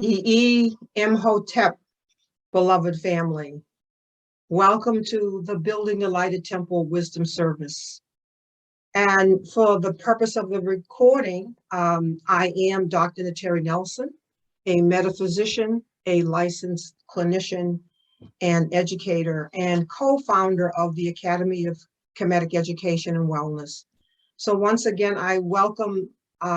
Imhotep, beloved family. Welcome to the Building a Lighted Temple Wisdom Service. And for the purpose of the recording, I am Dr. Nteri Nelson, a metaphysician, a licensed clinician and educator, and co-founder of the Academy of Kemetic Education and Wellness. So once again, I welcome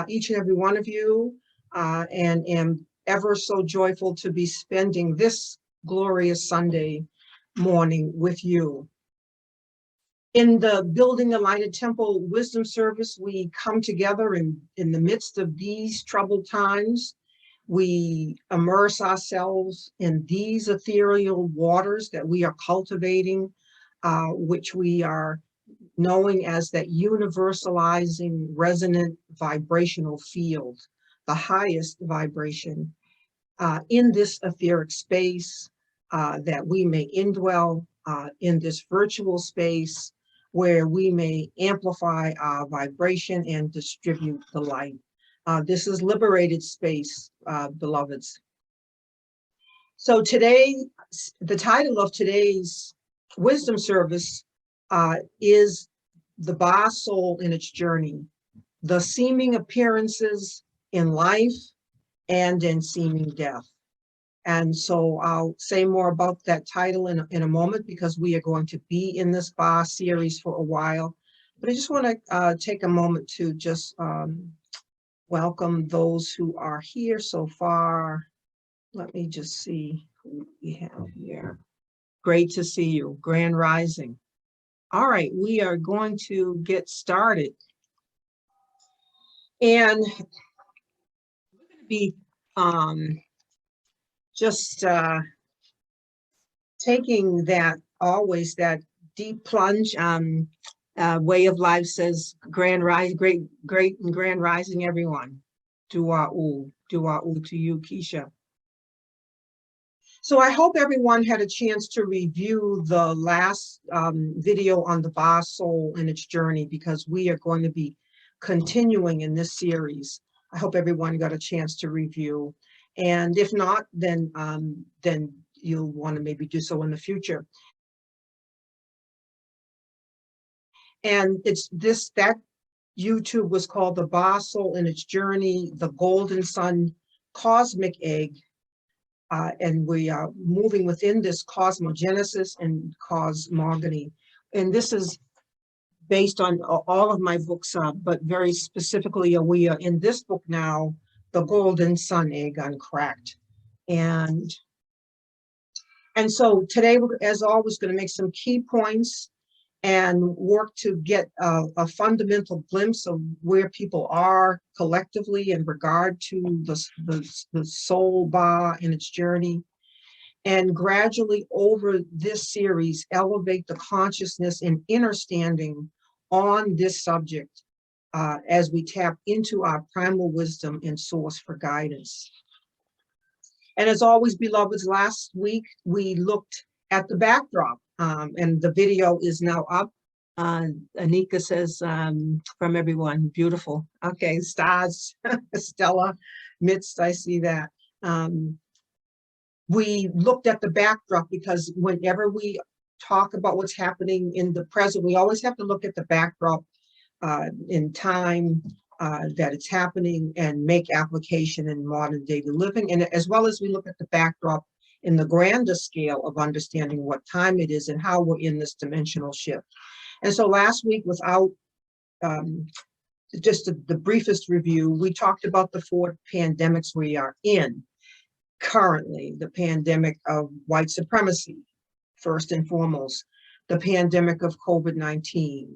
each and every one of you and am ever so joyful to be spending this glorious Sunday morning with you. In the Building a Lighted Temple Wisdom Service, we come together in the midst of these troubled times. We immerse ourselves in these ethereal waters that we are cultivating, which we are knowing as that universalizing resonant vibrational field, the highest vibration in this etheric space that we may indwell in this virtual space where we may amplify our vibration and distribute the light. This is liberated space, beloveds. So today, the title of today's wisdom service is The Ba Soul in Its Journey, the seeming appearances in life and in seeming death. And so I'll say more about that title in a moment because we are going to be in this Ba series for a while. But I just want to take a moment to just welcome those who are here so far. Let me just see who we have here. Great to see you. Grand Rising. All right, we are going to get started. And we're going to be just taking that, always that deep plunge. Way of Life says, grand rise, great and grand rising, everyone. Dua-u to you, Keisha. So I hope everyone had a chance to review the last video on the Ba Soul and its journey, because we are going to be continuing in this series. I hope everyone got a chance to review. And if not, then you'll want to maybe do so in the future. And it's that YouTube was called The Ba Soul and Its Journey, the Golden Sun Cosmic Egg. And we are moving within this Cosmogenesis and Cosmogony. And this is based on all of my books, but very specifically, we are in this book now, The Golden Sun Egg Uncracked. And so today, as always, going to make some key points and work to get a fundamental glimpse of where people are collectively in regard to the soul Ba and its journey. And gradually over this series, elevate the consciousness and understanding on this subject as we tap into our primal wisdom and source for guidance. And as always, beloveds, last week we looked at the backdrop, and the video is now up. Anika says, from everyone, beautiful. Okay, stars, Stella, Mitz, I see that. We looked at the backdrop because whenever we talk about what's happening in the present, we always have to look at the backdrop in time that it's happening and make application in modern daily living. And as well as we look at the backdrop in the grander scale of understanding what time it is and how we're in this dimensional shift. And so last week, without just the briefest review, we talked about the 4 pandemics we are in currently. The pandemic of white supremacy, first and foremost, the pandemic of COVID-19,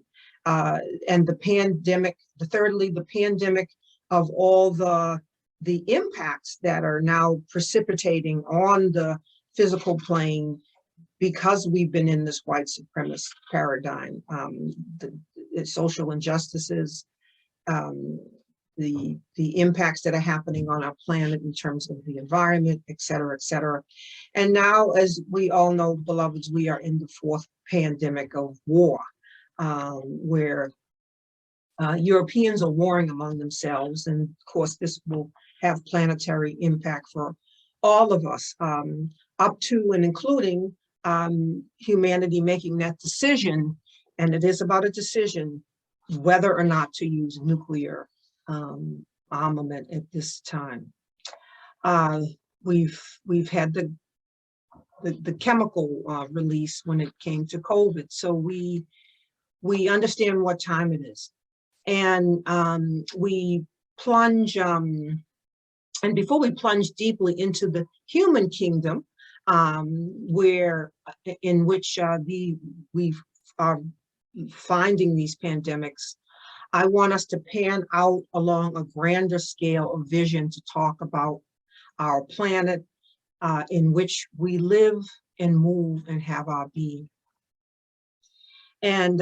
and the pandemic, thirdly, the pandemic of all the impacts that are now precipitating on the physical plane because we've been in this white supremacist paradigm, the social injustices, the impacts that are happening on our planet in terms of the environment, et cetera, et cetera. And now, as we all know, beloveds, we are in the 4th pandemic of war, where Europeans are warring among themselves. And of course, this will have planetary impact for all of us, up to and including humanity making that decision, and it is about a decision whether or not to use nuclear armament at this time. We've had the chemical release when it came to COVID, so we understand what time it is, and we plunge. And before we plunge deeply into the human kingdom, where in which we are finding these pandemics, I want us to pan out along a grander scale of vision to talk about our planet in which we live and move and have our being. And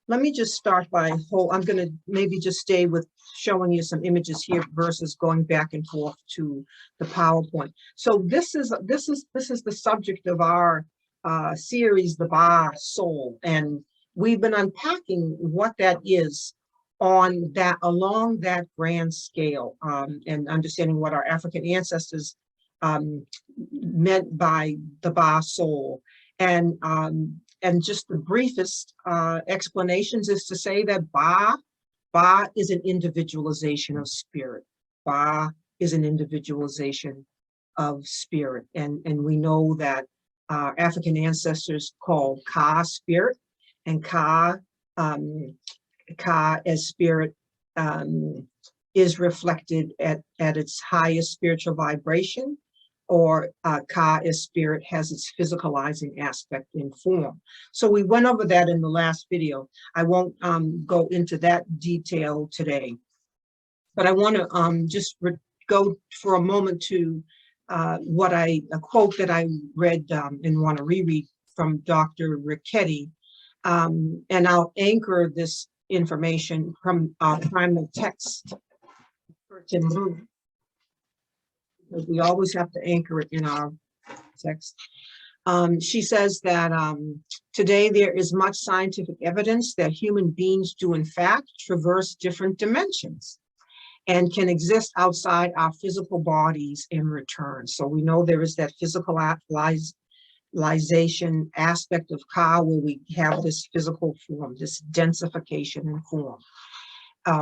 let me just start by I'm going to maybe just stay with showing you some images here versus going back and forth to the PowerPoint. So this is the subject of our series, The Ba Soul, and we've been unpacking what that is along that grand scale, and understanding what our African ancestors meant by the Ba Soul. And just the briefest explanations is to say that Ba is an individualization of spirit. Ba is an individualization of spirit. And we know that our African ancestors called Ka spirit, and Ka as spirit is reflected at its highest spiritual vibration, or Ka as spirit has its physicalizing aspect in form. So we went over that in the last video. I won't go into that detail today, but I want to just go for a moment to a quote that I read and want to reread from Dr. Richetti, and I'll anchor this information from our primal text. Because we always have to anchor it in our text. She says that today there is much scientific evidence that human beings do in fact traverse different dimensions and can exist outside our physical bodies in return. So we know there is that physicalization aspect of Ka, where we have this physical form, this densification in form,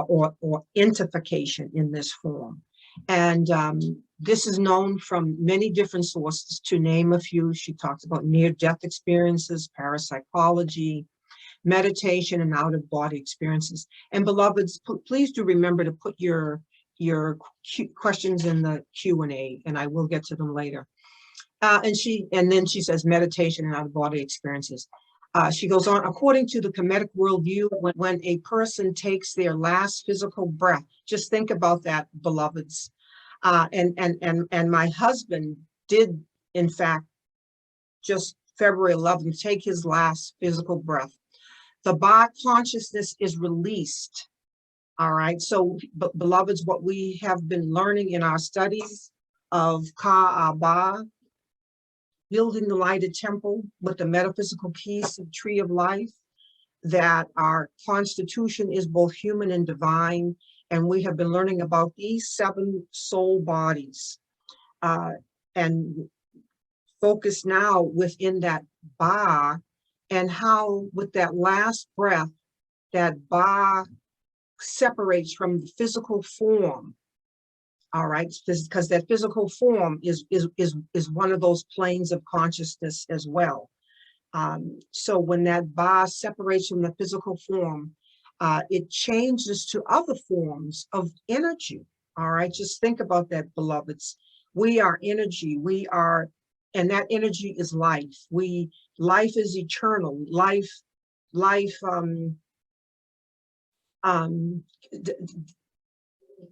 or entification in this form. And this is known from many different sources. To name a few, she talks about near-death experiences, parapsychology, meditation, and out-of-body experiences. And beloveds, please do remember to put your questions in the Q&A, and I will get to them later. And then she says meditation and out-of-body experiences. She goes on, according to the Kemetic worldview, when a person takes their last physical breath, just think about that, beloveds. And my husband did, in fact, just February 11th, take his last physical breath. The Ba consciousness is released. All right. So, beloveds, what we have been learning in our studies of Ka Ba, building the lighted temple with the metaphysical piece of tree of life, that our constitution is both human and divine. And we have been learning about these 7 soul bodies, and focus now within that Ba, and how with that last breath, that Ba separates from the physical form. All right, because that physical form is one of those planes of consciousness as well. So when that Ba separates from the physical form, it changes to other forms of energy. All right, just think about that, beloveds. We are energy. We are, and that energy is life. Life is eternal.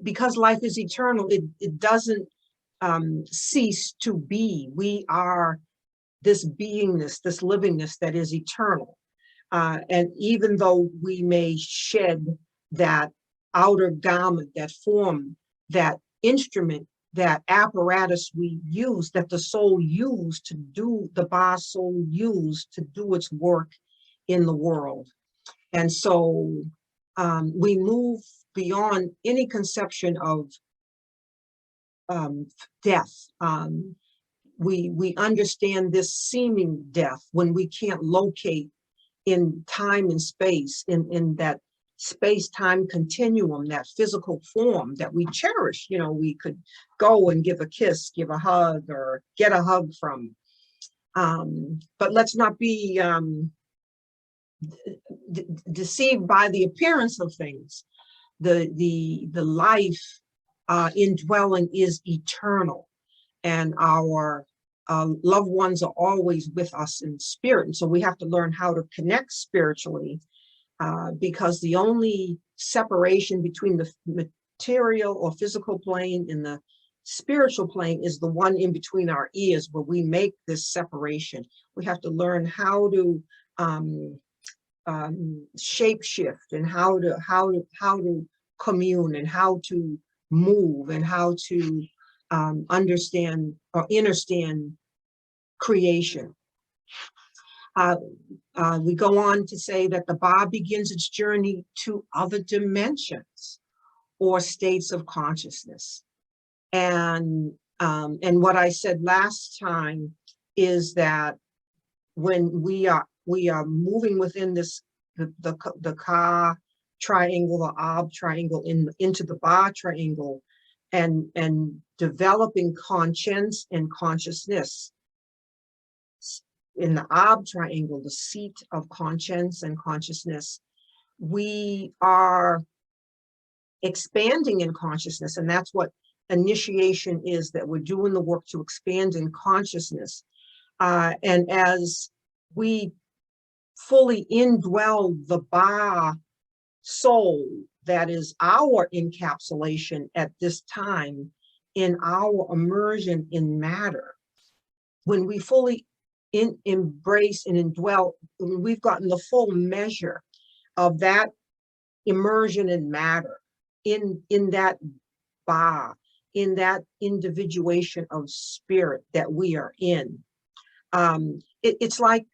Because life is eternal, it doesn't cease to be. We are this beingness, this livingness that is eternal. And even though we may shed that outer garment, that form, that instrument, that apparatus we use, that the soul used to do, the Ba soul used to do its work in the world. And so we move beyond any conception of death. We understand this seeming death when we can't locate in time and space, in that space-time continuum, that physical form that we cherish. You know, we could go and give a kiss, give a hug, or get a hug from. But let's not be deceived by the appearance of things. The life indwelling is eternal, and our loved ones are always with us in spirit. And so we have to learn how to connect spiritually, because the only separation between the material or physical plane and the spiritual plane is the one in between our ears, where we make this separation. We have to learn how to shape shift, and how to commune, and how to move, and how to understand or understand creation. We go on to say that the Ba begins its journey to other dimensions or states of consciousness. And what I said last time is that when we are moving within this the Ka triangle, the Ab triangle, into the Ba triangle, and developing conscience and consciousness. In the Ab triangle, the seat of conscience and consciousness, we are expanding in consciousness, and that's what initiation is, that we're doing the work to expand in consciousness. And as we fully indwell the Ba soul, that is our encapsulation at this time in our immersion in matter, when we fully embrace and indwell, when we've gotten the full measure of that immersion in matter, in that Ba, in that individuation of spirit that we are in. It's like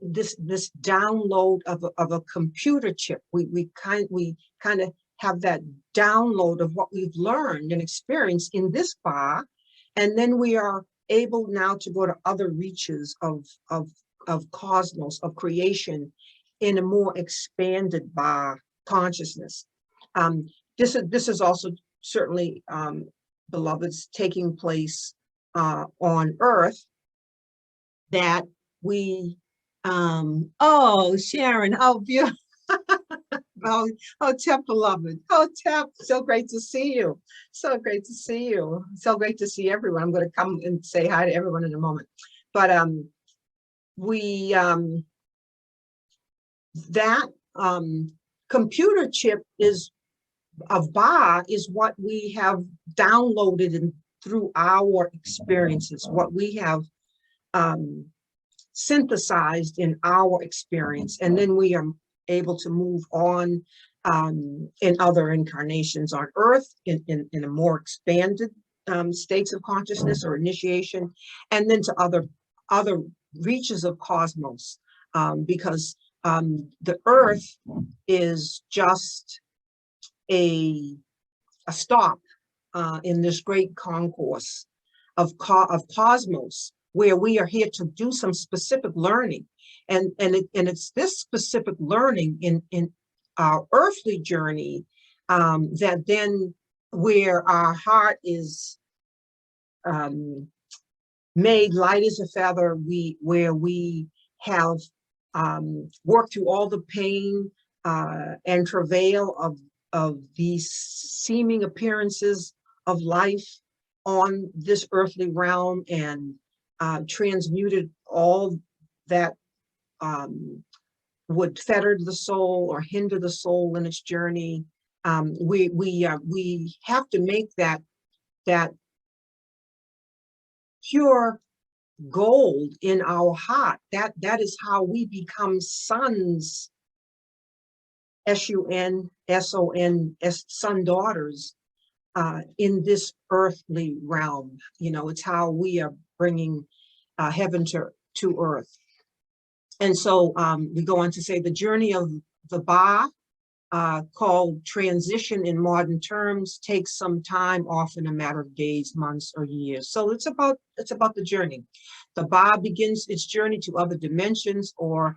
this download of a computer chip. We kind of have that download of what we've learned and experienced in this Ba, and then we are able now to go to other reaches of cosmos, of creation, in a more expanded Ba consciousness. This is also certainly, beloveds, taking place on Earth, that we, oh, Sharon, how beautiful. Oh, Tep, beloved. Oh, Tep, so great to see you. So great to see you. So great to see everyone. I'm going to come and say hi to everyone in a moment. But that computer chip of Ba is what we have downloaded through our experiences, what we have synthesized in our experience, and then we are able to move on in other incarnations on Earth in a more expanded states of consciousness or initiation, and then to other reaches of cosmos, because the Earth is just a stop in this great concourse of cosmos, where we are here to do some specific learning, and it's this specific learning in our earthly journey that then, where our heart is made light as a feather, where we have worked through all the pain and travail of these seeming appearances of life on this earthly realm, and transmuted all that would fetter the soul or hinder the soul in its journey. We have to make that pure gold in our heart. That is how we become sons, S-U-N-S-O-N, son daughters in this earthly realm. You know, it's how we are bringing heaven to earth. And so we go on to say the journey of the Ba called transition in modern terms, takes some time, often a matter of days, months, or years. So it's about the journey. The Ba begins its journey to other dimensions or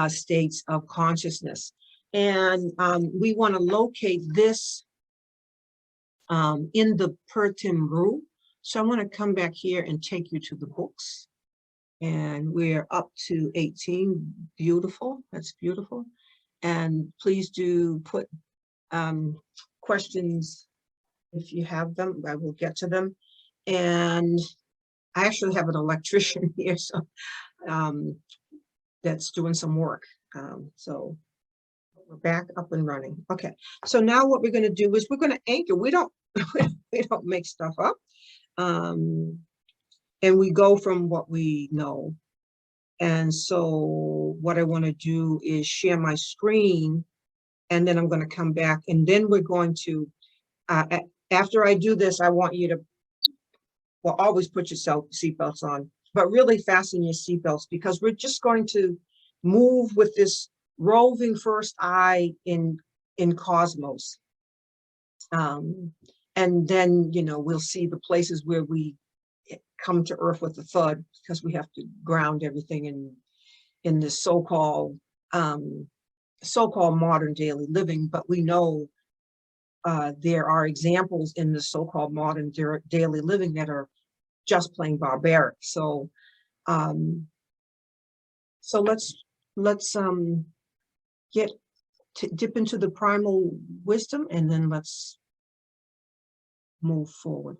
states of consciousness. And we want to locate this in the Pertim Ru. So I'm going to come back here and take you to the books. And we're up to 18. Beautiful. That's beautiful. And please do put questions if you have them. I will get to them. And I actually have an electrician here, so that's doing some work. So we're back up and running. Okay, so now what we're going to do is we're going to anchor. We don't make stuff up, and we go from what we know. And so what I want to do is share my screen, and then I'm going to come back, and then we're going to, after I do this, I want you to, well, always put your seatbelts on, but really fasten your seatbelts, because we're just going to move with this roving first eye in cosmos. And then, you know, we'll see the places where we come to Earth with a thud, because we have to ground everything in this so-called modern daily living. But we know there are examples in the so-called modern daily living that are just plain barbaric. So so let's dip into the primal wisdom, and then let's move forward.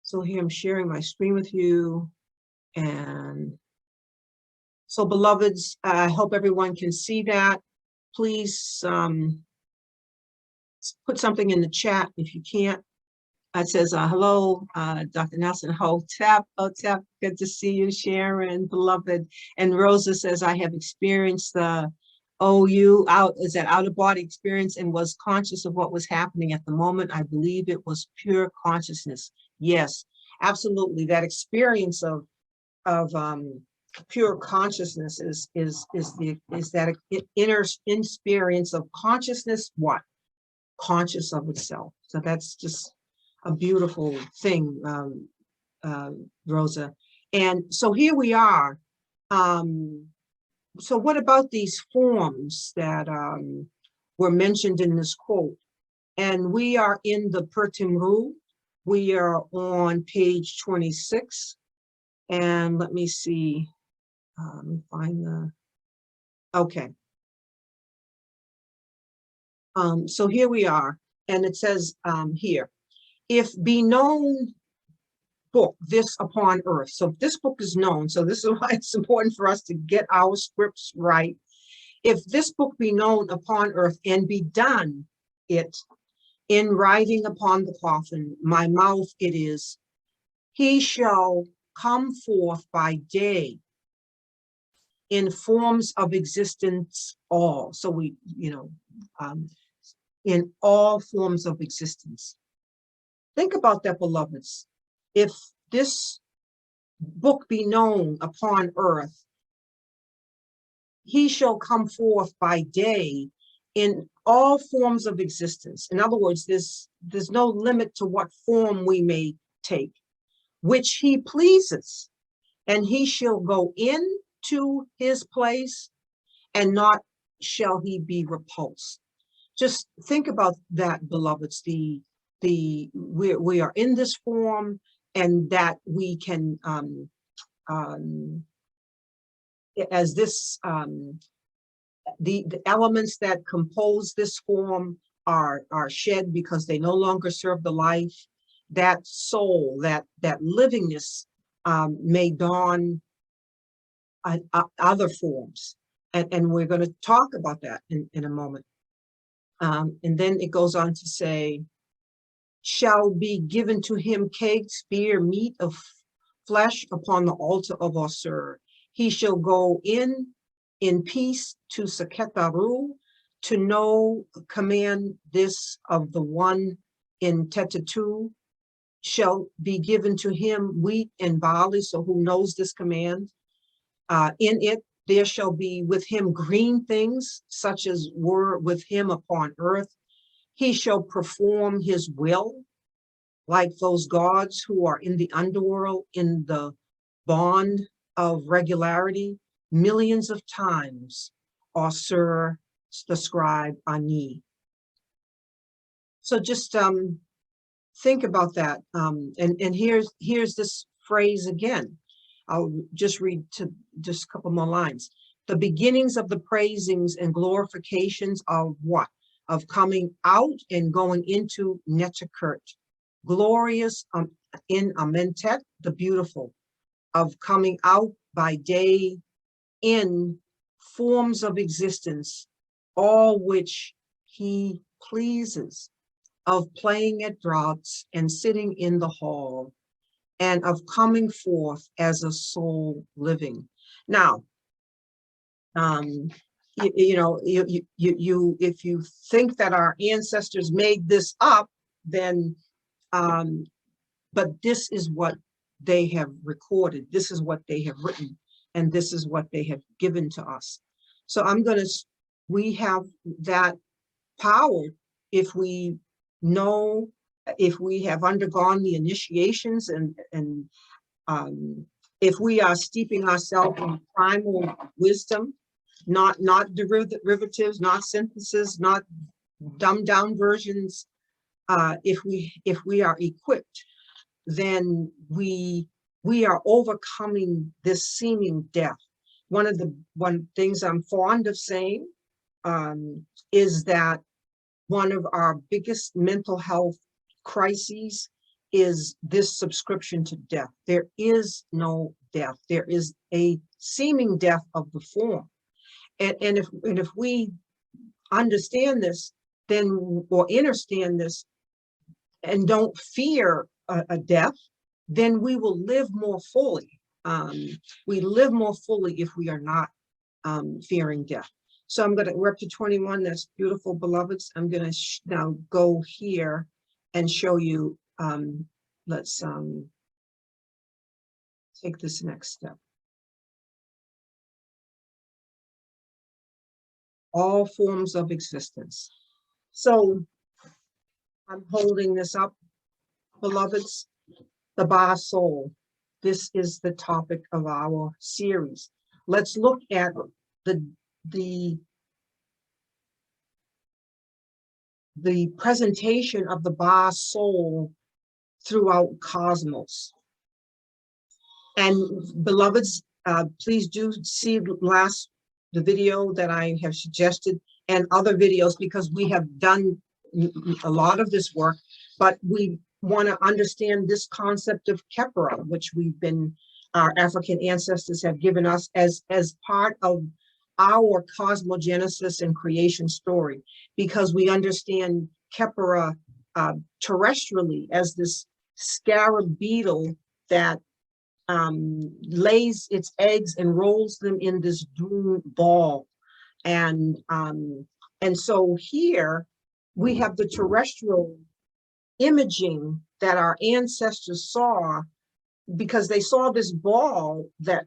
So here I'm sharing my screen with you. And so, beloveds, I hope everyone can see that. Please put something in the chat if you can't. It says, hello, Dr. Nelson, Hotep, good to see you, Sharon, beloved. And Rosa says, I have experienced the out-of-body experience and was conscious of what was happening at the moment. I believe it was pure consciousness. Yes, absolutely. That experience of pure consciousness is that inner experience of consciousness, what? Conscious of itself. So that's just a beautiful thing, Rosa. And so here we are. So what about these forms that were mentioned in this quote? And we are in the Pertim Ru. We are on page 26. And let me see, let me find the, okay. So here we are, and it says here, if be known book, this upon earth. So if this book is known, so this is why it's important for us to get our scripts right. If this book be known upon earth and be done it in writing upon the coffin, my mouth it is, he shall come forth by day in forms of existence all. So we, you know, in all forms of existence. Think about that, beloveds. If this book be known upon earth, he shall come forth by day in all forms of existence. In other words, there's no limit to what form we may take, which he pleases, and he shall go into his place, and not shall he be repulsed. Just think about that, beloveds. We are in this form, and that we can, as this, the elements that compose this form are shed because they no longer serve the life. That soul, that livingness may dawn other forms. And we're going to talk about that in a moment. And then it goes on to say, shall be given to him cake, spear, meat of flesh upon the altar of Osir. He shall go in peace to Seketaru, to know, command this of the one in Tetatu, shall be given to him wheat and barley. So who knows this command? In it There shall be with him green things, such as were with him upon earth. He shall perform his will, like those gods who are in the underworld, in the bond of regularity, millions of times, or Sir the scribe Ani. So just think about that. And here's this phrase again. I'll just read to just a couple more lines. The beginnings of the praisings and glorifications of what? Of coming out and going into Netikert. Glorious in Amentet, the beautiful. Of coming out by day in forms of existence, all which he pleases. Of playing at draughts and sitting in the hall, and of coming forth as a soul living. Now, if you think that our ancestors made this up, then, but this is what they have recorded. This is what they have written, and this is what they have given to us. So we have that power if we know, if we have undergone the initiations, and if we are steeping ourselves in primal wisdom, not derivatives, not synthesis, not dumbed down versions. If we are equipped, then we are overcoming this seeming death. One things I'm fond of saying is that one of our biggest mental health crises is this subscription to death. There is no death. There is a seeming death of the form. And if we understand this, then, or understand this, and don't fear a death, then we will live more fully. We live more fully if we are not fearing death. So we're up to 21. That's beautiful, beloveds. I'm gonna now go here and show you, let's take this next step. All forms of existence. So I'm holding this up, beloveds, the Ba Soul. This is the topic of our series. Let's look at the presentation of the Ba Soul throughout cosmos. And beloveds, please do see the video that I have suggested, and other videos, because we have done a lot of this work, but we want to understand this concept of Khepera, which our African ancestors have given us as part of our cosmogenesis and creation story, because we understand Khepera terrestrially as this scarab beetle that lays its eggs and rolls them in this doom ball. And so here we have the terrestrial imaging that our ancestors saw, because they saw this ball that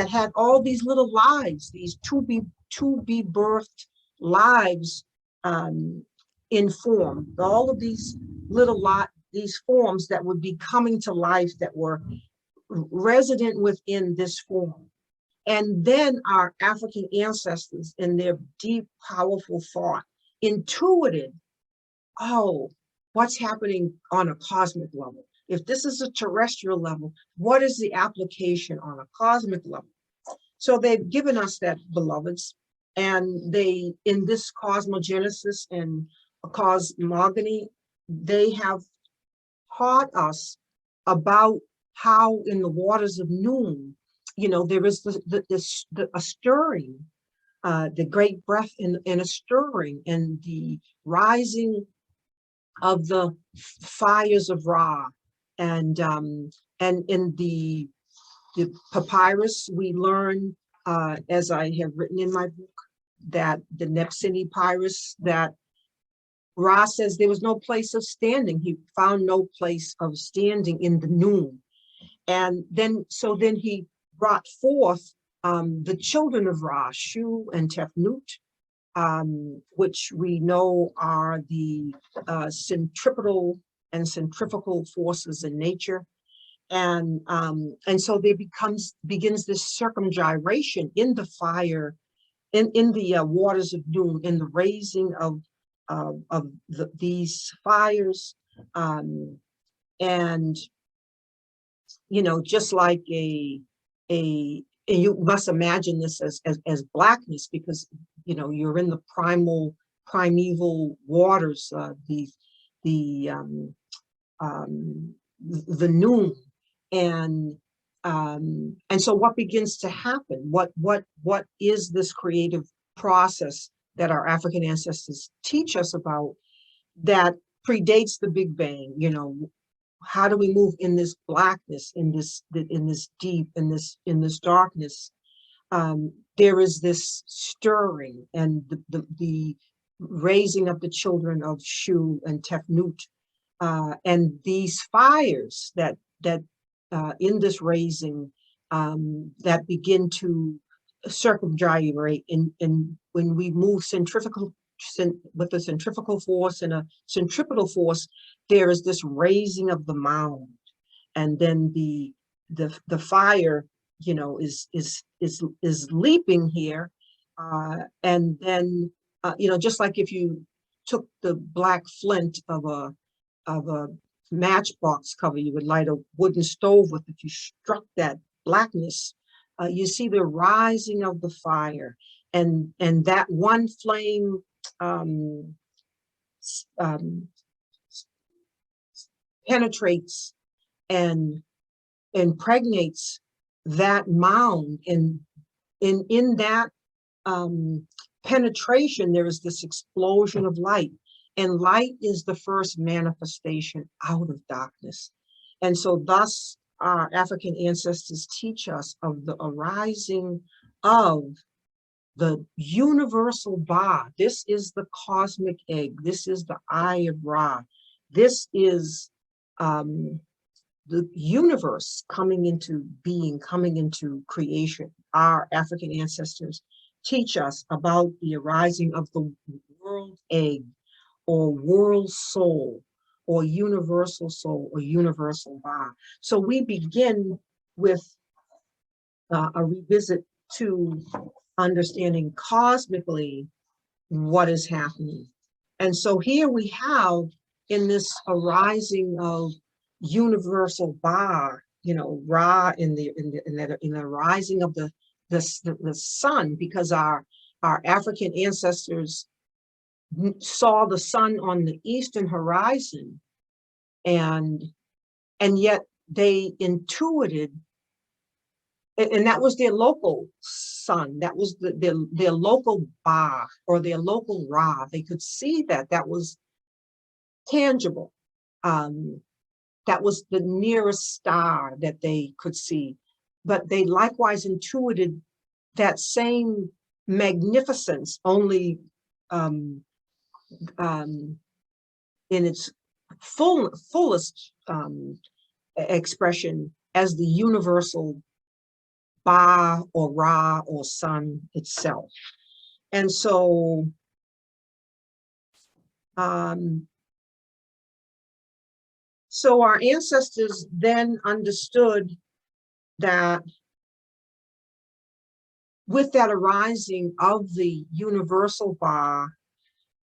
had all these little lives, these to be birthed lives in form, all of these these forms that would be coming to life, that were resident within this form. And then our African ancestors, in their deep, powerful thought, intuited, oh, what's happening on a cosmic level? If this is a terrestrial level, what is the application on a cosmic level? So they've given us that, beloveds, and they, in this cosmogenesis and cosmogony, they have taught us about how in the waters of noon, there is a stirring, the great breath and a stirring, and the rising of the fires of Ra. And in the papyrus, we learn, as I have written in my book, that the Nepsini papyrus, that Ra says there was no place of standing. He found no place of standing in the noon. And then he brought forth the children of Ra, Shu and Tefnut, which we know are the centripetal and centrifugal forces in nature. And so there begins this circumgyration in the fire, in the waters of noon, in the raising of these fires, and just like and you must imagine this as blackness, because you're in the primeval waters, the noon, and so what begins to happen? What is this creative process that our African ancestors teach us about that predates the Big Bang? How do we move in this blackness, in this deep, in this darkness? There is this stirring and the raising of the children of Shu and Tefnut, and these fires that in this raising that begin to circumgyrate in when we move with a centrifugal force and a centripetal force. There is this raising of the mound, and then the fire is leaping here, and then just like if you took the black flint of a matchbox cover you would light a wooden stove with, if you struck that blackness, you see the rising of the fire, and that one flame penetrates and impregnates that mound, and in that penetration there is this explosion of light, and light is the first manifestation out of darkness. And so thus our African ancestors teach us of the arising of the universal Ba. This is the cosmic egg. This is the eye of Ra. This is the universe coming into being, coming into creation. Our African ancestors teach us about the arising of the world egg, or world soul, or universal soul, or universal Ba. So we begin with a revisit to understanding cosmically what is happening. And so here we have, in this arising of universal Ba, Ra, in the rising of the sun, because our African ancestors saw the sun on the eastern horizon, and yet they intuited, and that was their local sun, that was their local Ba, or their local Ra. They could see that was tangible. That was the nearest star that they could see. But they likewise intuited that same magnificence, only in its fullest expression, as the universal Ba, or Ra, or sun itself. And so so our ancestors then understood that with that arising of the universal Ba,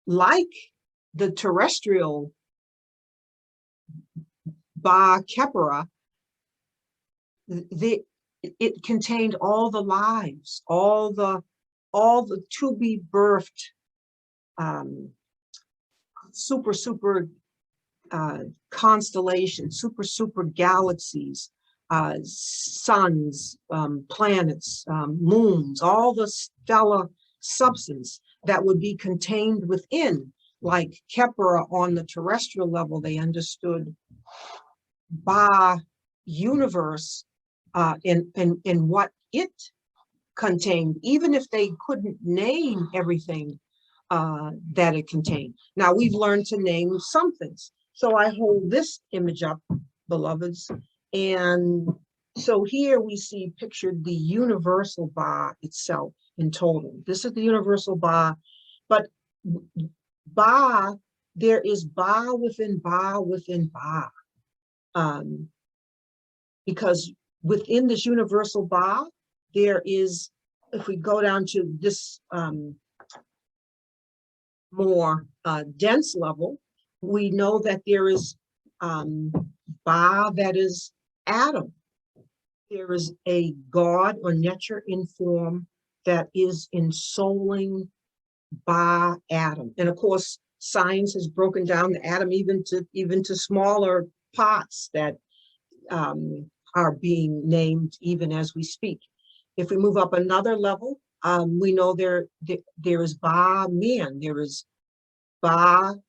like the terrestrial Ba Kepera, it contained all the lives, all the to be birthed super constellations, super galaxies, suns, planets, moons, all the stellar substance that would be contained within. Like Kepler on the terrestrial level, they understood Ba universe in what it contained, even if they couldn't name everything that it contained. Now we've learned to name some things. So I hold this image up, beloveds, and So here we see pictured the universal Ba itself in total. This is the universal Ba, but Ba, there is Ba within Ba within Ba. Because within this universal Ba, there is, if we go down to this more dense level, we know that there is Ba that is Adam. There is a God or nature in form that is ensouling Ba Adam. And of course, science has broken down the atom even to smaller parts that are being named even as we speak. If we move up another level, we know there is Ba man, there is Ba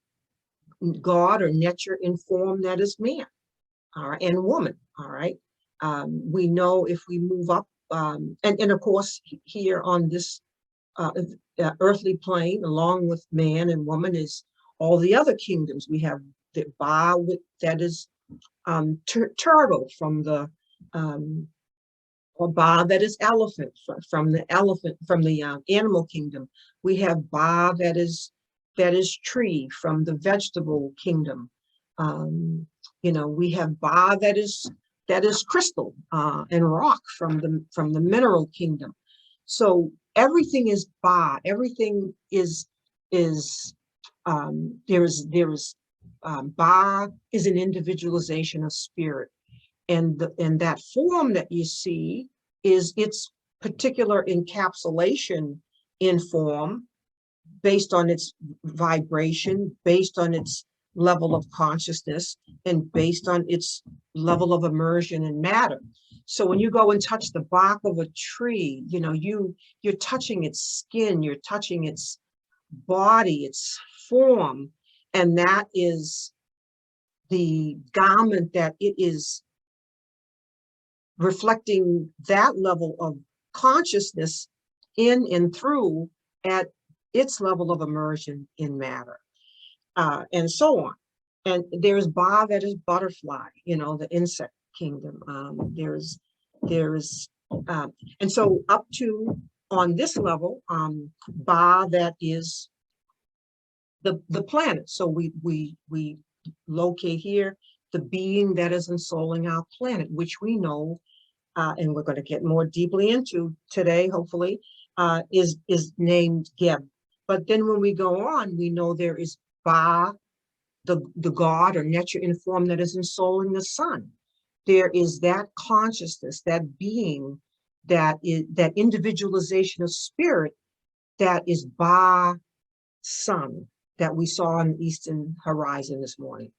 God or nature in form that is man, all right, and woman, all right. We know if we move up, and of course here on this earthly plane, along with man and woman, is all the other kingdoms. We have the Ba that is turtle from the or Ba that is elephant from the animal kingdom. We have Ba that is tree from the vegetable kingdom. We have Ba that is crystal and rock from the mineral kingdom. So everything is Ba. Everything is there is Ba is an individualization of spirit, and that form that you see is its particular encapsulation in form, based on its vibration, based on its level of consciousness, and based on its level of immersion in matter. So when you go and touch the bark of a tree, you're touching its skin, you're touching its body, its form, and that is the garment that it is reflecting that level of consciousness in and through at its level of immersion in matter, and so on. And there's Ba that is butterfly, the insect kingdom. And so up to on this level, Ba that is the planet. So we locate here the being that is ensouling our planet, which we know, and we're going to get more deeply into today, hopefully, is named Geb. But then when we go on, we know there is Ba, the God or nature in form that is ensouling the sun. There is that consciousness, that being, that individualization of spirit, that is Ba sun that we saw on the eastern horizon this morning.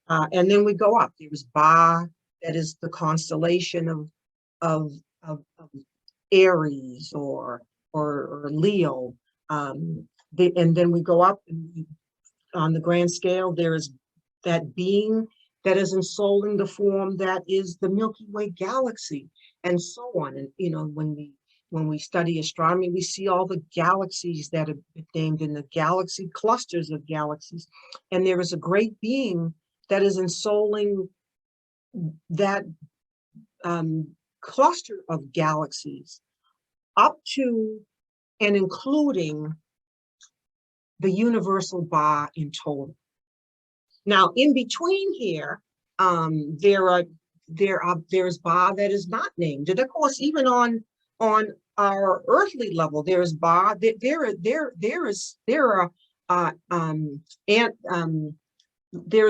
And then we go up. There is Ba, that is the constellation of Aries or Leo. And then we go up, and on the grand scale, there is that being that is ensouling the form that is the Milky Way galaxy, and so on. And when we study astronomy, we see all the galaxies that have been named in the galaxy clusters of galaxies, and there is a great being that is ensouling that cluster of galaxies up to and including the universal Ba in total. Now, in between here, there's Ba that is not named, and of course, even on our earthly level, there's Ba. There's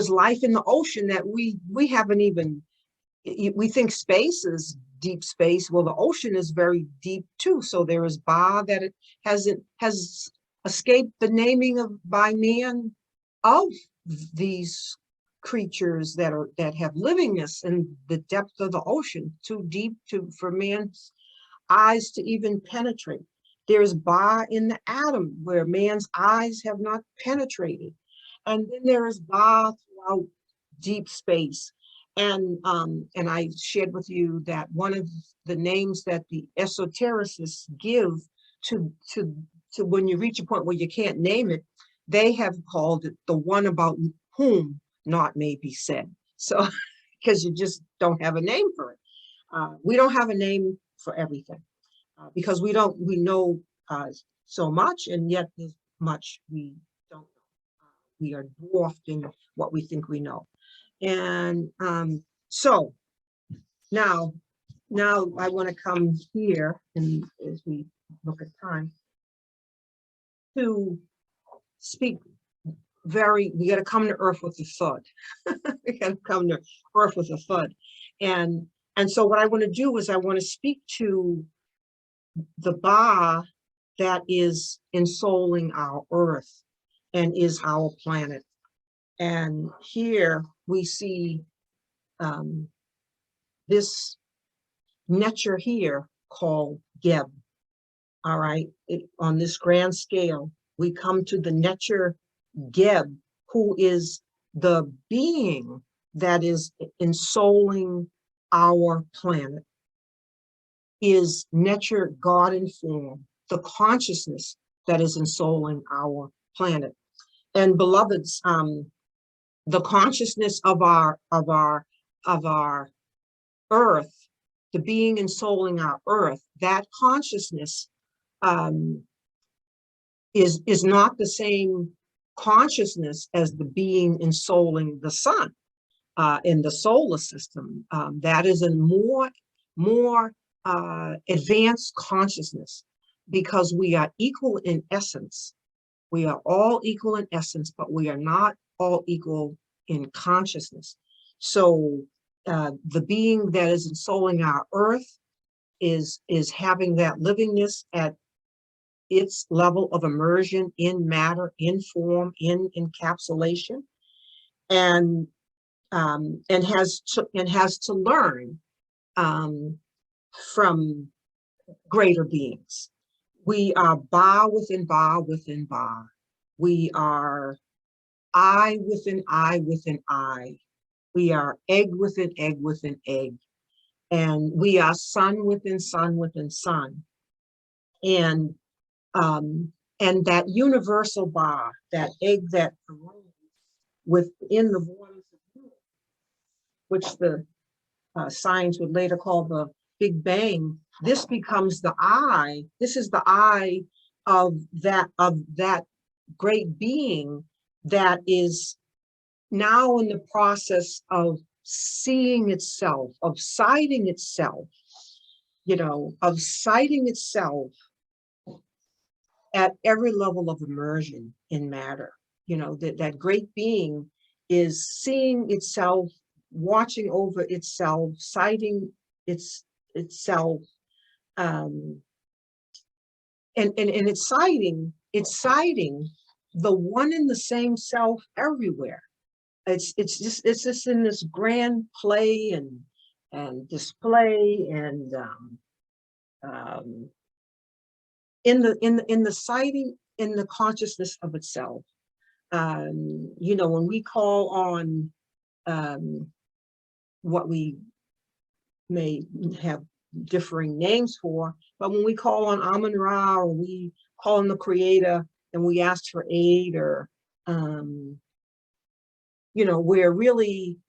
life in the ocean that we haven't even. We think space is deep space. Well, the ocean is very deep too. So there is Ba that it has escaped the naming by man of these creatures that have livingness in the depth of the ocean, too deep for man's eyes to even penetrate. There's Ba in the atom where man's eyes have not penetrated. And then there is Ba throughout deep space. And I shared with you that one of the names that the esotericists give to when you reach a point where you can't name it, they have called it the one about whom not may be said. So because you just don't have a name for it. We don't have a name for everything because we know so much, and yet there's much we don't know. We are dwarfed in what we think we know. And so now I want to come here, and as we look at time, to speak we got to come to earth with a thud. We got to come to earth with a thud. And so what I want to do is I want to speak to the Ba that is ensouling our earth and is our planet. And here we see this nature here called Geb. All right, on this grand scale, we come to the nature Geb, who is the being that is ensouling our planet, is nature God in form, the consciousness that is ensouling our planet. And beloveds, the consciousness of our earth, the being ensouling our earth, that consciousness is not the same consciousness as the being ensouling the sun in the solar system. That is a more advanced consciousness, because we are equal in essence. We are all equal in essence, but we are not all equal in consciousness. So the being that is ensouling our earth is having that livingness at its level of immersion in matter, in form, in encapsulation, and has to learn from greater beings. We are Ba within Ba within Ba. We are I within I within I. We are egg within egg within egg. And we are sun within sun within sun. And that universal Ba, that egg that arose within the waters of universe, which the science would later call the Big Bang, this becomes the I. This is the I of that great being that is now in the process of seeing itself, of sighting itself, of sighting itself at every level of immersion in matter. That great being is seeing itself, watching over itself, sighting itself, and it's sighting the one and the same self everywhere. It's just in this grand play and display and in the sighting, in the consciousness of itself. When we call on what we may have differing names for, but when we call on Amun-Ra, or we call on the Creator and we ask for aid, or we're really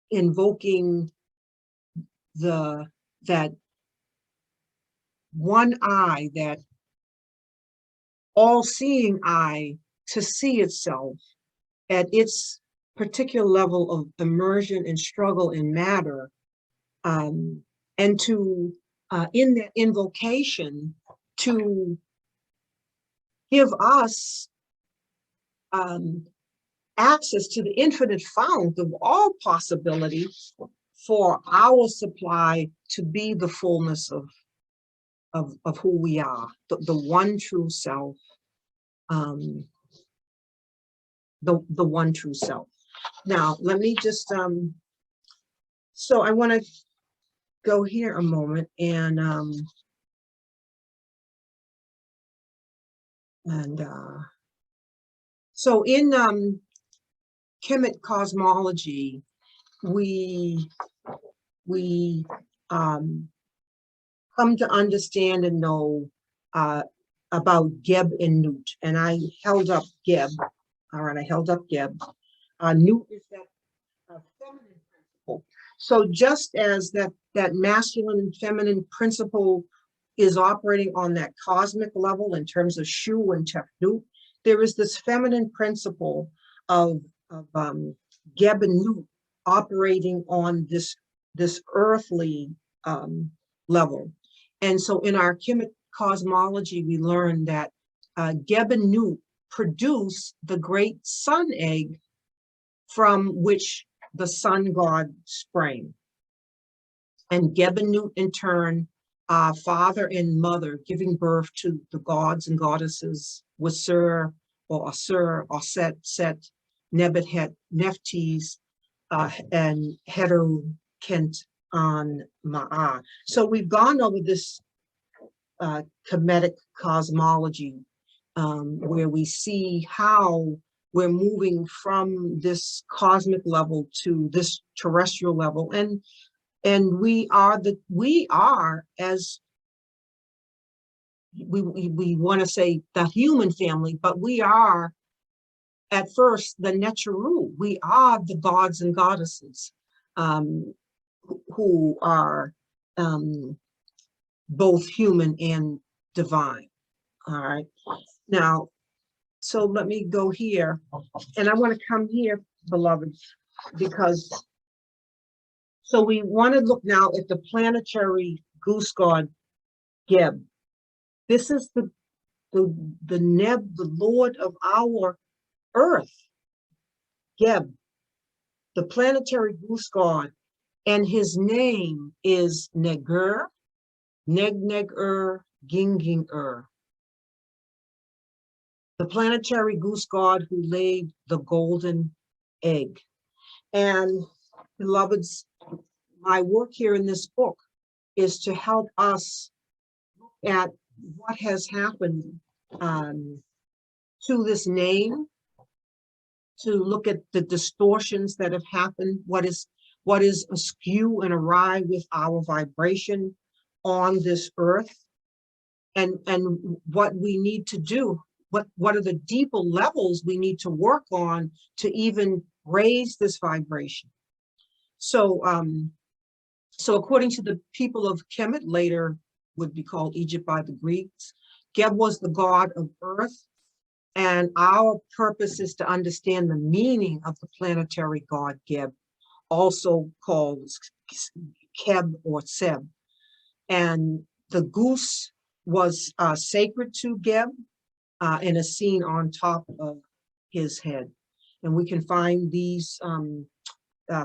invoking that one eye, that all-seeing eye, to see itself at its particular level of immersion and struggle in matter, and to, in that invocation, to give us access to the infinite fount of all possibility for our supply to be the fullness of who we are, the one true self, the one true self. Now, let me just, so I want to go here a moment and so in Kemet cosmology, we come to understand and know about Geb and Nut. And I held up Geb. All right, I held up Geb. Nut is that feminine So just as that masculine and feminine principle is operating on that cosmic level in terms of Shu and Tefnut, there is this feminine principle of Geb and Nut operating on this earthly level. And so in our Kemet cosmology, we learned that Geb and Nut produce the great sun egg from which the sun god sprang. And Geb and Nut in turn are father and mother, giving birth to the gods and goddesses, Wasur or Asur, Oset, Set, Nebuchadnezzar, Nephthys, and Heru, Kent, on Ma'ah. So we've gone over this Kemetic cosmology, where we see how we're moving from this cosmic level to this terrestrial level, and we are, as we want to say, the human family, but we are at first the Necharu. We are the gods and goddesses who are both human and divine. All right. Now, so let me go here, and I want to come here, beloveds, because so we want to look now at the planetary goose god Geb. This is the Neb, the Lord of our Earth, Geb, the planetary goose god, and his name is Negg, Negg-Negg-Er, Ging-Ging-Er. The planetary goose god who laid the golden egg. And beloveds, my work here in this book is to help us look at what has happened to this name, to look at the distortions that have happened, what is askew and awry with our vibration on this earth, and what we need to do, what are the deeper levels we need to work on to even raise this vibration. So so according to the people of Kemet, later would be called Egypt by the Greeks, Geb was the god of earth, and our purpose is to understand the meaning of the planetary god Geb, also called Keb or Seb. And the goose was sacred to Geb and is seen on top of his head. And we can find these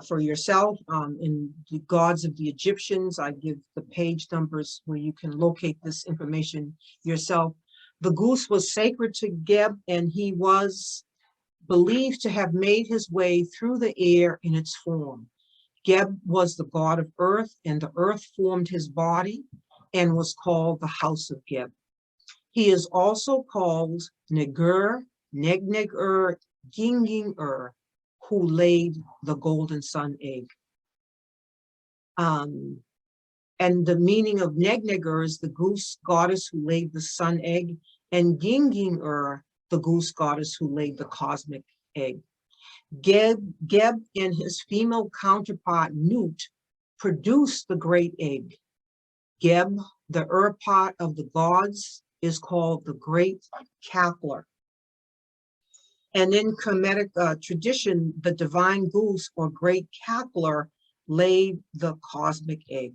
for yourself in the gods of the Egyptians. I give the page numbers where you can locate this information yourself. The goose was sacred to Geb, and he was believed to have made his way through the air in its form. Geb was the god of earth, and the earth formed his body and was called the house of Geb. He is also called Negg, Negg-Negg-Er, Ging-Ging-Er, who laid the golden sun egg. And the meaning of Negg-Negg-Er is the goose goddess who laid the sun egg, and Ging-Ging-Er, the goose goddess who laid the cosmic egg. Geb and his female counterpart Nut produced the great egg. Geb, the Ur-Pot of the gods, is called the great cackler. And in Kemetic tradition, the divine goose or great cackler laid the cosmic egg.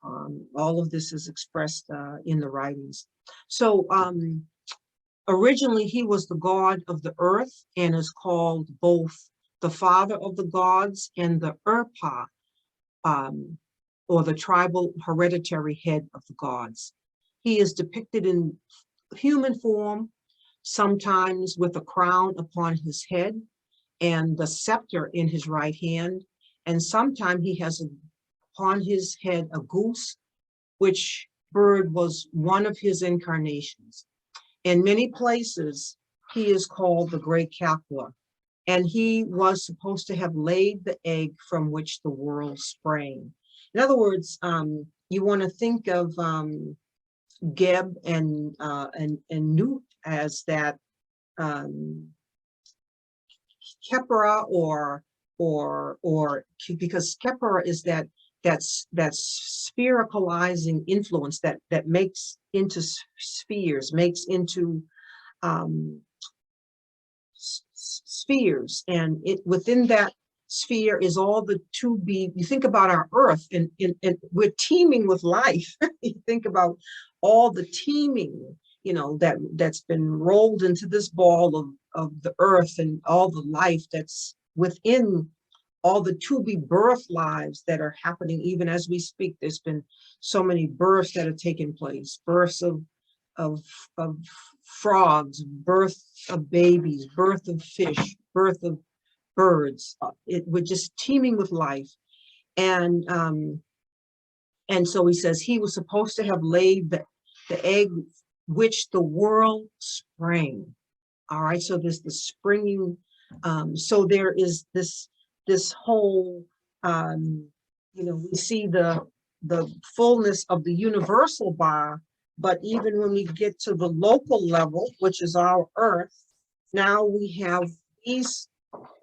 All of this is expressed in the writings. So originally he was the god of the earth and is called both the father of the gods and the Ur-Pot, or the tribal hereditary head of the gods. He is depicted in human form, sometimes with a crown upon his head and the scepter in his right hand, and sometimes he has upon his head a goose, which bird was one of his incarnations. In many places, he is called the great cackler, and he was supposed to have laid the egg from which the world sprang. In other words, you want to think of Geb and Nut as that Kepra or because Kepler is that's sphericalizing influence that makes into spheres, makes into spheres, and within that sphere is all the to be. You think about our Earth, and we're teeming with life. You think about all the teeming, that's been rolled into this ball of the Earth, and all the life that's within all the to be birth lives that are happening even as we speak. There's been so many births that have taken place, births of frogs, birth of babies, birth of fish, birth of birds. We're just teeming with life. And so he says he was supposed to have laid the egg which the world sprang. All right, so there's the springing. So there is this whole, we see the fullness of the universal bar, but even when we get to the local level, which is our Earth, now we have these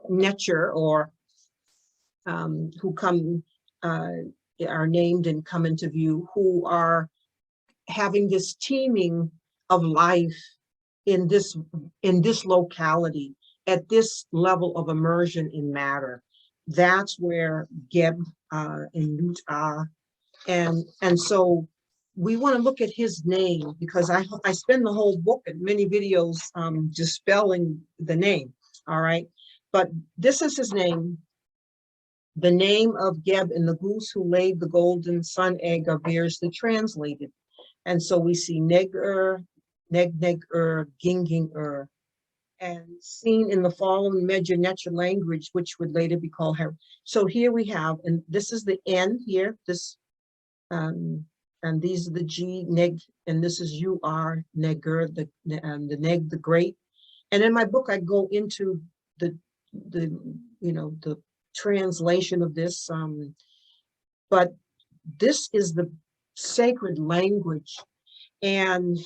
nature, or who come, are named and come into view, who are having this teeming of life in this locality, at this level of immersion in matter. That's where Geb and Nut are. And so we want to look at his name, because I spend the whole book and many videos just spelling the name. All right, but this is his name. The name of Geb and the goose who laid the golden sun egg are variously translated. And so we see Negg, Negg, Ging, and seen in the following Meja language, which would later be called her. So here we have, and this is the N here, this, and these are the G, Negg, and this is UR, Negger, the Negg the Great. And in my book, I go into the translation of this, but this is the sacred language. And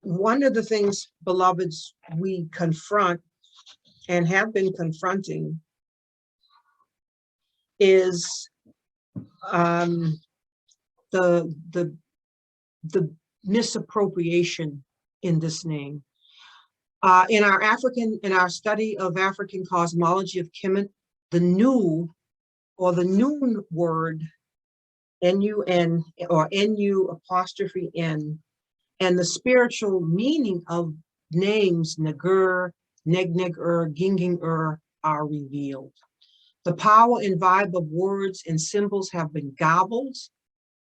one of the things, beloveds, we confront and have been confronting is the misappropriation in this name. In our study of Afrikan Cosmology of Kemet, the Nu, or the Noon word, N-U-N, or N-U apostrophe N, and the spiritual meaning of names Negger, Negg, Ging, are revealed. The power and vibe of words and symbols have been gobbled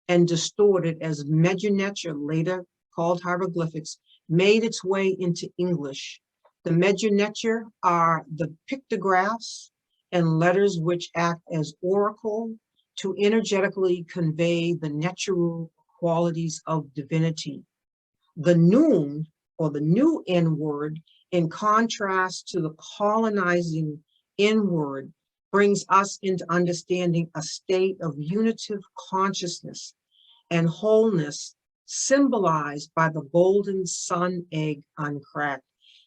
and distorted as Meja, later called hieroglyphics, made its way into English. The Meja are the pictographs and letters which act as oracle to energetically convey the natural qualities of divinity. The Noon, or the new N word, in contrast to the colonizing N word, brings us into understanding a state of unitive consciousness and wholeness symbolized by the golden sun egg uncracked.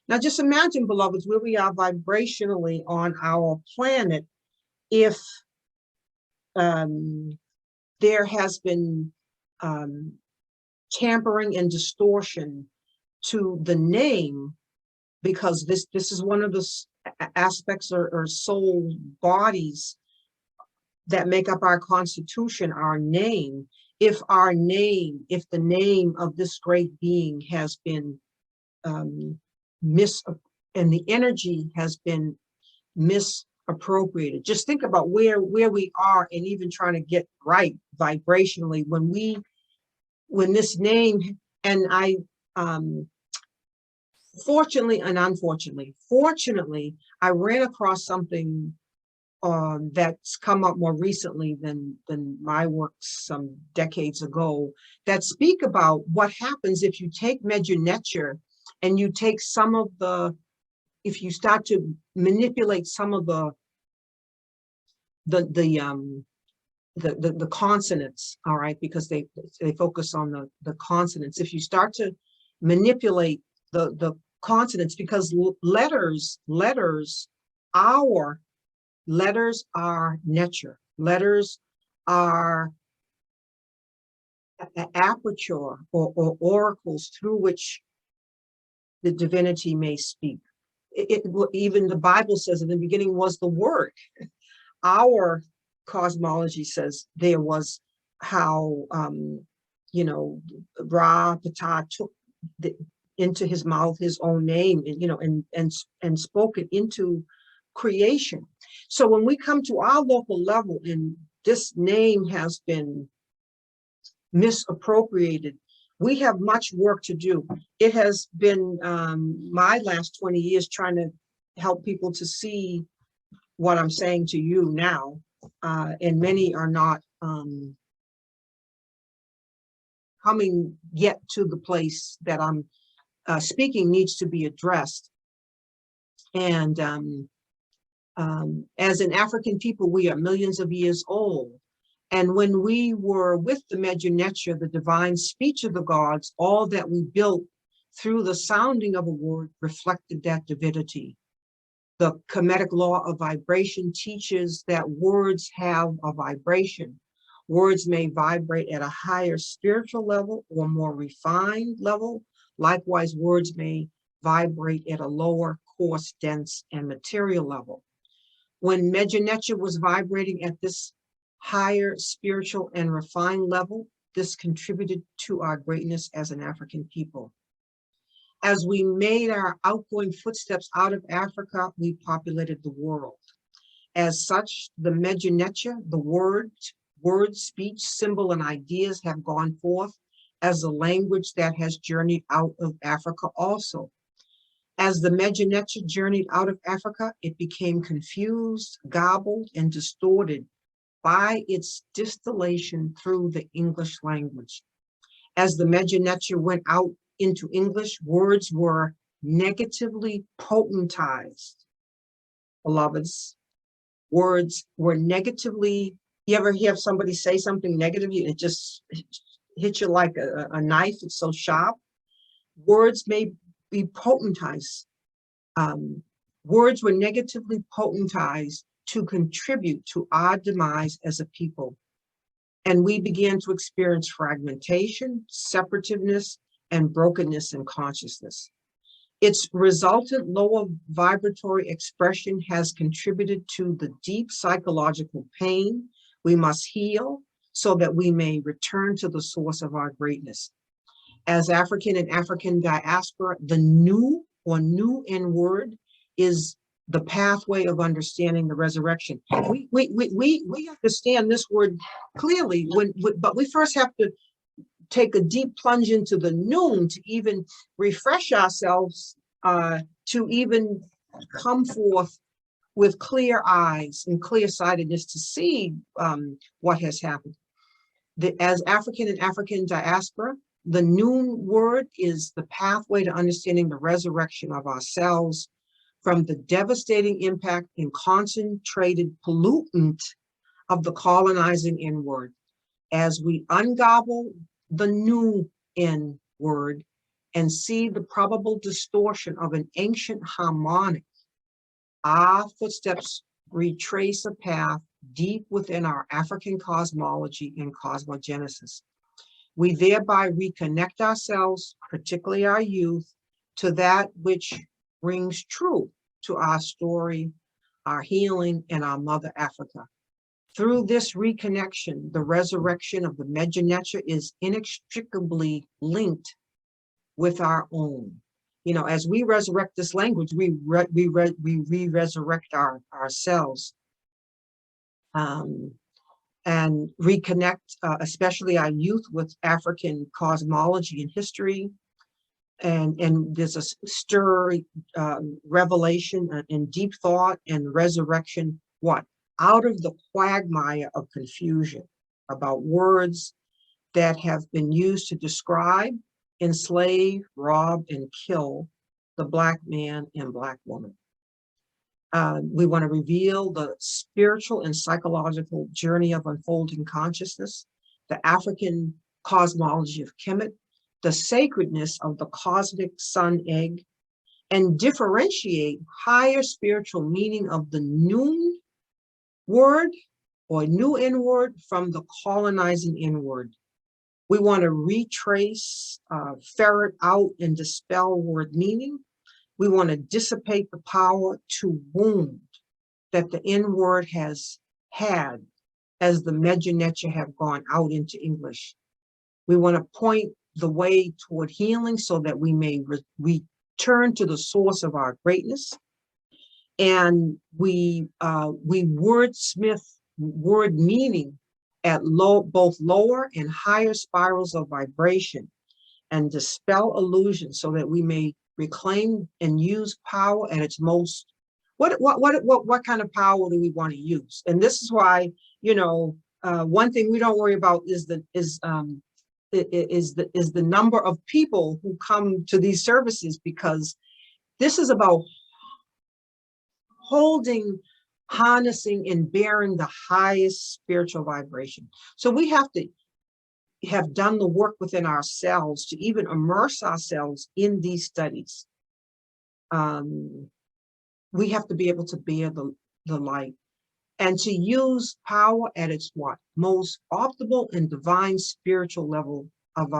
Now just imagine, beloveds, where we are vibrationally on our planet if there has been tampering and distortion to the name, because this is one of the aspects or soul bodies that make up our constitution, our name. If the name of this great being has been and the energy has been misappropriated, just think about where we are, and even trying to get right vibrationally when this name, and I fortunately and unfortunately, I ran across something that's come up more recently than my work some decades ago, that speak about what happens if you take Meja and you take some of if you start to manipulate some of the consonants, all right, because they focus on the consonants. If you start to manipulate the consonants, because letters, our Letters are nature. Letters are an aperture or oracles through which the divinity may speak. Even the Bible says in the beginning was the word. Our cosmology says there was how, Ra Ptah took into his mouth his own name, and spoke it into creation. So when we come to our local level and this name has been misappropriated, we have much work to do. It has been my last 20 years trying to help people to see what I'm saying to you now, and many are not coming yet to the place that I'm speaking needs to be addressed. And as an African people, we are millions of years old. And when we were with the Mejunetia, the divine speech of the gods, all that we built through the sounding of a word reflected that divinity. The Kemetic law of vibration teaches that words have a vibration. Words may vibrate at a higher spiritual level or more refined level. Likewise, words may vibrate at a lower, coarse, dense, and material level. When Mejunetia was vibrating at this higher spiritual and refined level, this contributed to our greatness as an African people. As we made our outgoing footsteps out of Africa, we populated the world. As such, the Mejunetia, the word, speech, symbol, and ideas have gone forth as a language that has journeyed out of Africa also. As the Mejunetia journeyed out of Africa, it became confused, gobbled, and distorted by its distillation through the English language. As the Mejunetia went out into English, words were negatively potentized. Beloveds, words were negatively, you ever hear somebody say something negative, it just hits you like a knife, it's so sharp. Words may be potentized. Words were negatively potentized to contribute to our demise as a people. And we began to experience fragmentation, separativeness, and brokenness in consciousness. Its resultant lower vibratory expression has contributed to the deep psychological pain we must heal so that we may return to the source of our greatness. As African and African diaspora, the new or new in word is the pathway of understanding the resurrection. We understand this word clearly, but we first have to take a deep plunge into the noon to even refresh ourselves, to even come forth with clear eyes and clear-sightedness to see what has happened. As African and African diaspora, the noon word is the pathway to understanding the resurrection of ourselves from the devastating impact and concentrated pollutant of the colonizing inward. As we ungobble the new in word and see the probable distortion of an ancient harmonic, our footsteps retrace a path deep within our African cosmology and cosmogenesis. We thereby reconnect ourselves, particularly our youth, to that which rings true to our story, our healing, and our mother Africa. Through this reconnection, the resurrection of the Mejunetia is inextricably linked with our own. You know, as we resurrect this language, we re-resurrect ourselves, and reconnect, especially our youth, with African cosmology and history. And there's a stir, revelation and deep thought and resurrection, what? Out of the quagmire of confusion about words that have been used to describe, enslave, rob, and kill the Black man and Black woman. We want to reveal the spiritual and psychological journey of unfolding consciousness, the African cosmology of Kemet, the sacredness of the cosmic sun egg, and differentiate higher spiritual meaning of the noon word or a new inward from the colonizing inward. We want to retrace, ferret out and dispel word meaning. We want to dissipate the power to wound that the inward has had as the Mejanecha have gone out into English. We want to point the way toward healing so that we may return to the source of our greatness. And we wordsmith word meaning at both lower and higher spirals of vibration and dispel illusion so that we may reclaim and use power at its most. What kind of power do we want to use? And this is why, you know, one thing we don't worry about is the number of people who come to these services, because this is about holding, harnessing, and bearing the highest spiritual vibration. So we have to have done the work within ourselves to even immerse ourselves in these studies. We have to be able to bear the light and to use power at its what? Most optimal and divine spiritual level of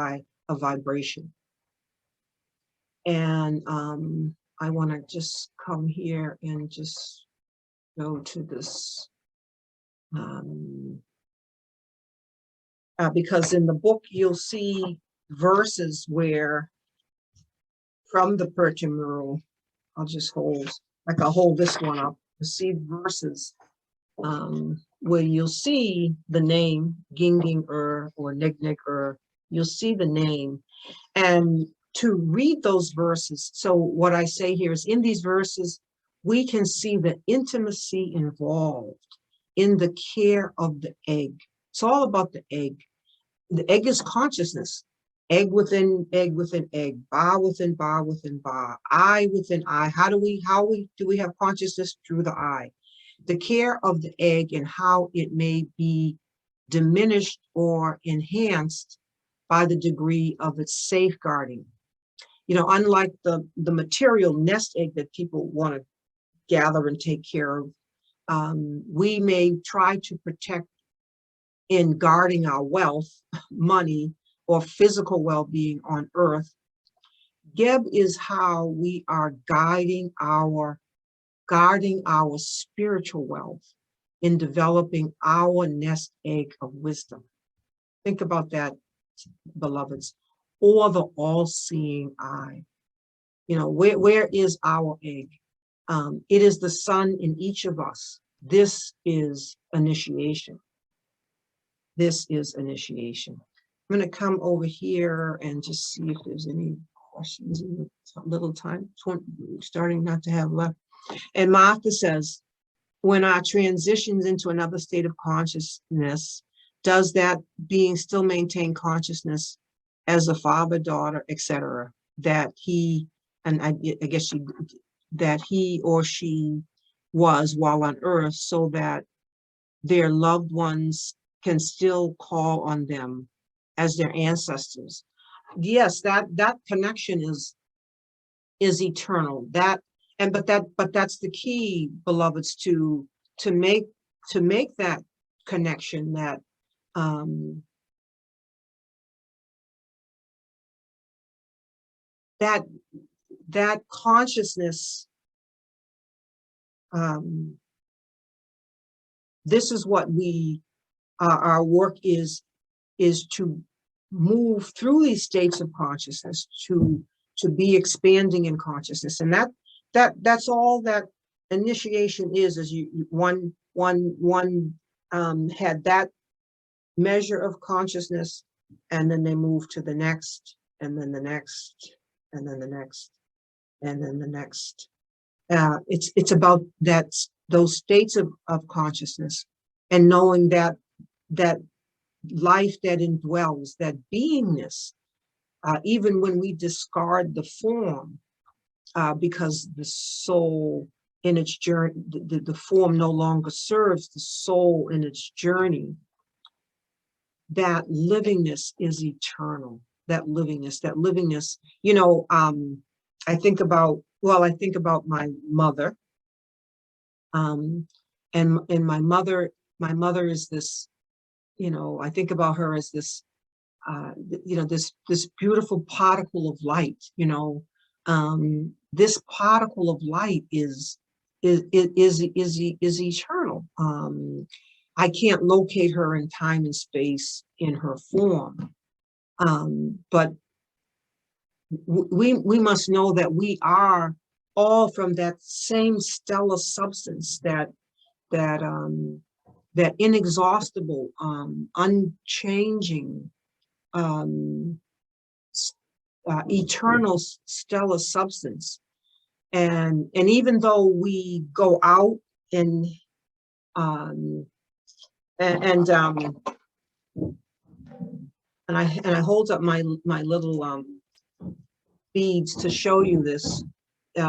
vibration. And I want to just come here and just go to this, because in the book you'll see verses where, from the Persian mural, I'll hold this one up. You'll see verses where you'll see the name Ginging or Negg, you'll see the name. And to read those verses, so what I say here is, in these verses, we can see the intimacy involved in the care of the egg. It's all about the egg. The egg is consciousness. Egg within egg within egg, ba within ba within ba, I within I. How do we have consciousness? Through the I. The care of the egg and how it may be diminished or enhanced by the degree of its safeguarding. You know, unlike the material nest egg that people want to gather and take care of, we may try to protect in guarding our wealth, money, or physical well-being on earth. Geb is how we are guarding our spiritual wealth in developing our nest egg of wisdom. Think about that, beloveds, or the all-seeing eye. You know, where is our egg? It is the sun in each of us. This is initiation. This is initiation. I'm going to come over here and just see if there's any questions in the little time, starting not to have left. And Martha says, when our transitions into another state of consciousness, does that being still maintain consciousness as a father, daughter, etc., that he, and I guess that he or she was while on earth, so that their loved ones can still call on them as their ancestors? Yes, that connection is eternal. But that's the key, beloveds, to make that connection, that consciousness. This is what our work is to move through these states of consciousness, to be expanding in consciousness. And that's all that initiation is one had that measure of consciousness, and then they move to the next, and then the next, and then the next, and then the next. It's about those states of consciousness, and knowing that life that indwells, that beingness, even when we discard the form, because the soul in its journey, the form no longer serves the soul in its journey, that livingness is eternal. That livingness, you know, I think about my mother. And my mother is this, you know, I think about her as this, you know, this beautiful particle of light, you know. This particle of light is eternal. I can't locate her in time and space in her form, but we must know that we are all from that same stellar substance, that inexhaustible, unchanging, eternal stellar substance. And even though we go out and I hold up my little beads to show you this.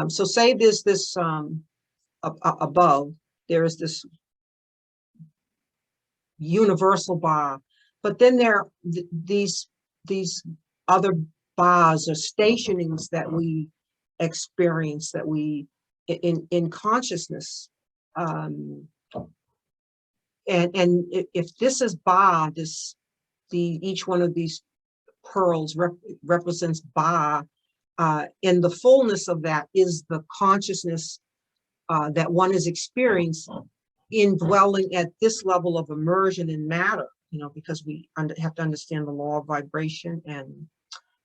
So say there's this above, there is this universal bar, but then there are these other bars or stationings that we experience, that we in consciousness. And if this is Ba, each one of these pearls represents Ba, and the fullness of that is the consciousness that one is experiencing in dwelling at this level of immersion in matter, you know, because we have to understand the law of vibration and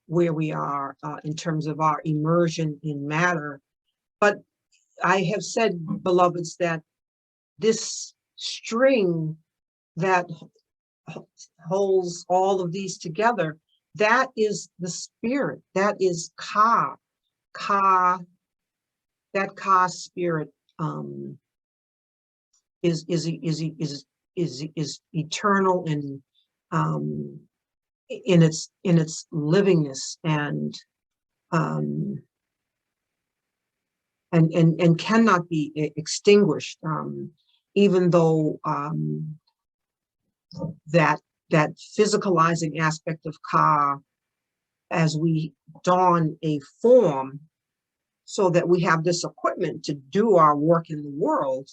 where we are in terms of our immersion in matter. But I have said, beloveds, that this string that holds all of these together, that is the spirit, that is Ka. That Ka spirit is eternal and in its livingness, and cannot be extinguished, even though that physicalizing aspect of Ka, as we don a form so that we have this equipment to do our work in the world,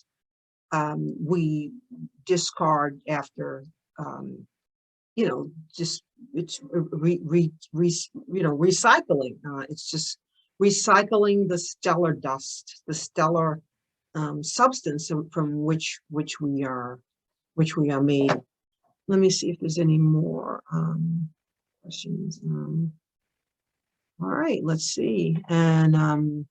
we discard after, you know, just it's recycling. It's just recycling the stellar dust, the stellar substance from which we are made. Let me see if there's any more questions. All right, let's see. And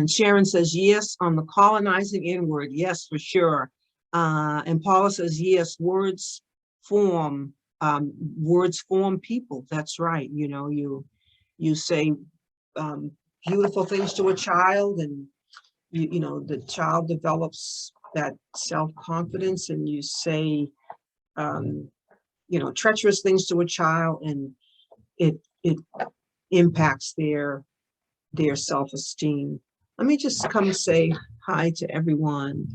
Sharon says, yes, on the colonizing inward. Yes, for sure. And Paula says, yes, words form people. That's right. You know, you say beautiful things to a child, and you know, the child develops that self-confidence, and you say you know, treacherous things to a child, and it impacts their self-esteem. Let me just come say hi to everyone.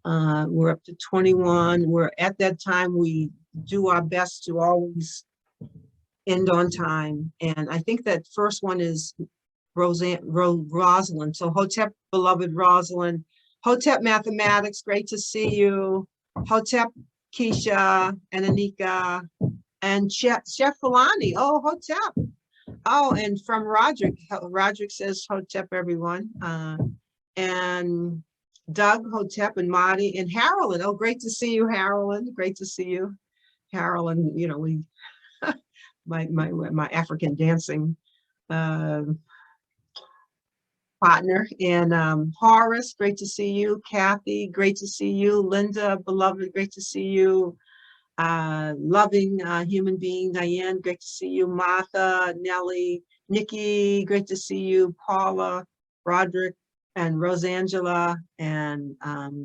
We're up to 21. We're at that time. We do our best to always end on time. And I think that first one is Rosalind. So Hotep, beloved Rosalind. Hotep Mathematics, great to see you. Hotep Keisha and Anika and Chef Fulani. Oh, Hotep. Oh, and from Roderick. Roderick says Hotep, everyone. And Doug, Hotep, and Marty, and Harolyn. Oh, great to see you, Harolyn. Great to see you, Harolyn. You know, we my African dancing partner. And Horace, great to see you. Kathy, great to see you. Linda, beloved, great to see you. Loving human being, Diane, great to see you. Martha, Nellie, Nikki, great to see you. Paula, Roderick, and Rosangela, and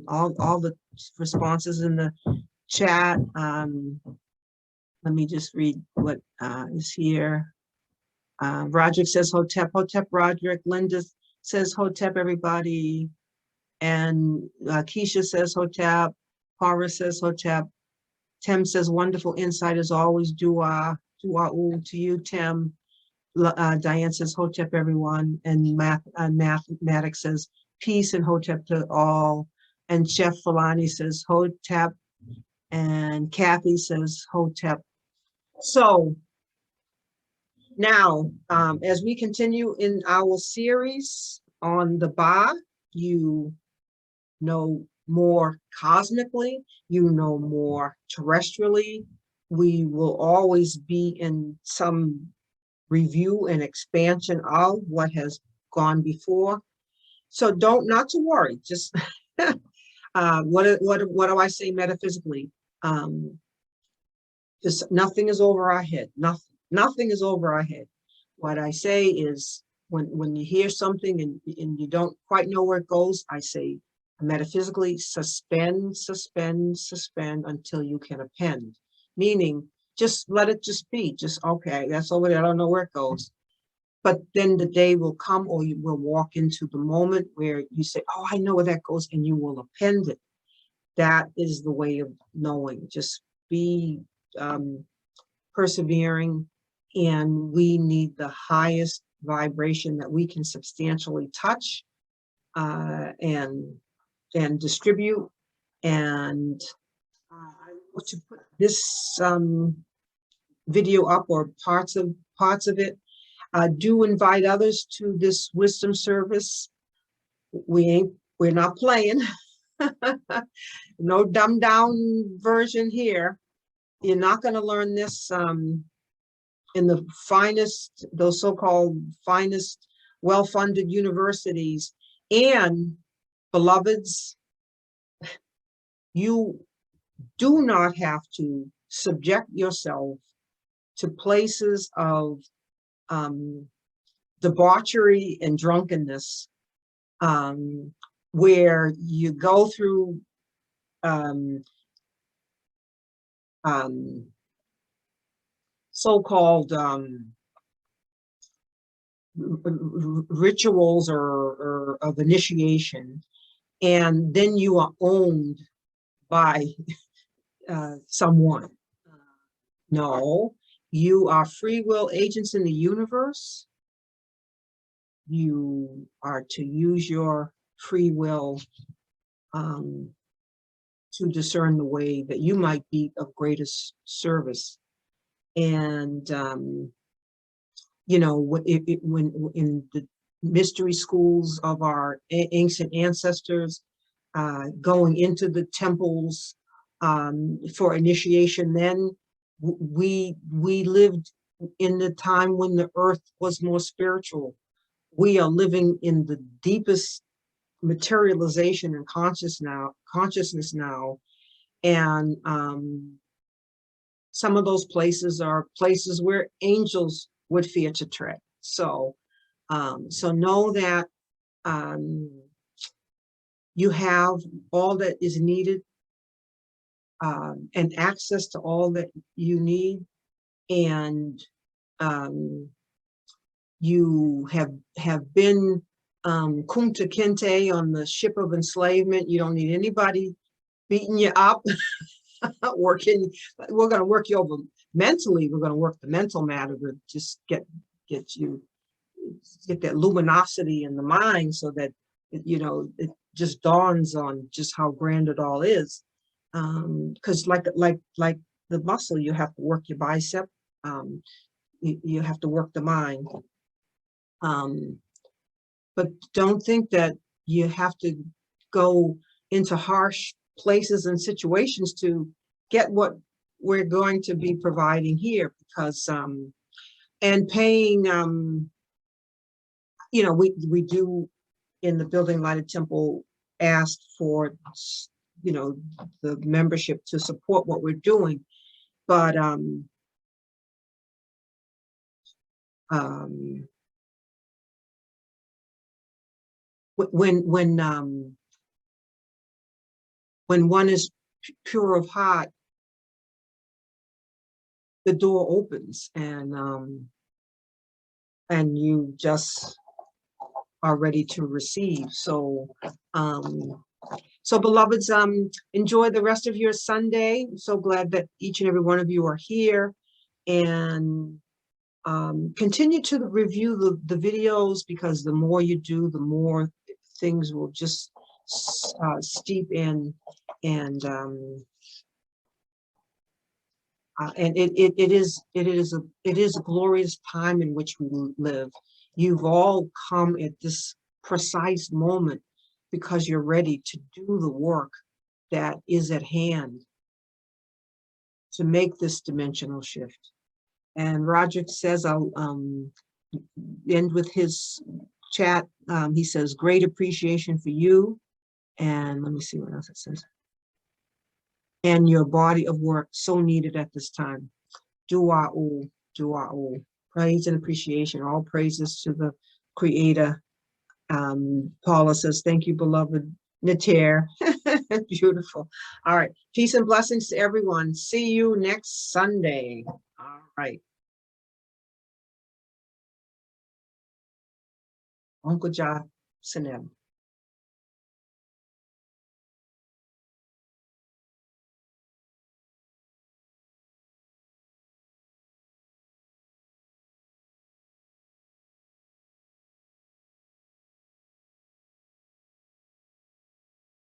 all the responses in the chat. Let me just read what is here. Roderick says Hotep, Hotep, Roderick. Linda says Hotep, everybody. And Keisha says Hotep. Horace says Hotep. Tim says, wonderful insight as always. Dua to you, Tim. Diane says, Hotep, everyone. And Mathematics says, peace and Hotep to all. And Chef Falani says Hotep, and Kathy says Hotep. So now, as we continue in our series on the Ba, you know more cosmically, you know more terrestrially. We will always be in some review and expansion of what has gone before. So not to worry, just what do I say metaphysically? Just nothing is over our head. Nothing is over our head. What I say is when you hear something and you don't quite know where it goes, I say metaphysically suspend until you can append. Meaning just let it just be. Just okay, that's over there. I don't know where it goes. But then the day will come, or you will walk into the moment where you say, oh, I know where that goes, and you will append it. That is the way of knowing. Just be persevering, and we need the highest vibration that we can substantially touch and distribute. And I want to put this video up, or parts of it. Do invite others to this wisdom service. We're not playing. No dumbed down version here. You're not going to learn this in the finest, those so-called finest, well-funded universities. And beloveds, you do not have to subject yourself to places of debauchery and drunkenness, where you go through so-called rituals or of initiation, and then you are owned by someone. No, you are free will agents in the universe. You are to use your free will to discern the way that you might be of greatest service. And you know, when in the mystery schools of our ancient ancestors, going into the temples for initiation, then we lived in the time when the earth was more spiritual. We are living in the deepest materialization and consciousness now, and some of those places are places where angels would fear to tread. So so know that you have all that is needed, and access to all that you need, and you have been Kunta Kinte on the ship of enslavement. You don't need anybody beating you up. We're going to work you over mentally. We're going to work the mental matter to just get that luminosity in the mind, so that you know it just dawns on just how grand it all is. Because like the muscle, you have to work your bicep. You have to work the mind. But don't think that you have to go into harsh places and situations to get what we're going to be providing here, because and paying you know, we do in the Building Lighted Temple ask for, you know, the membership to support what we're doing, but when one is pure of heart, the door opens, and you just are ready to receive. So so beloveds, enjoy the rest of your Sunday. I'm so glad that each and every one of you are here, and continue to review the videos, because the more you do, the more things will just steep in, and it is a glorious time in which we live. You've all come at this precise moment because you're ready to do the work that is at hand to make this dimensional shift. And Roger says, I'll end with his chat. He says, great appreciation for you. And let me see what else it says. And your body of work, so needed at this time. Dua'u, dua'u. Praise and appreciation. All praises to the Creator. Paula says, thank you, beloved Nteri. Beautiful. All right. Peace and blessings to everyone. See you next Sunday. All right. Uncle Ja Seneb.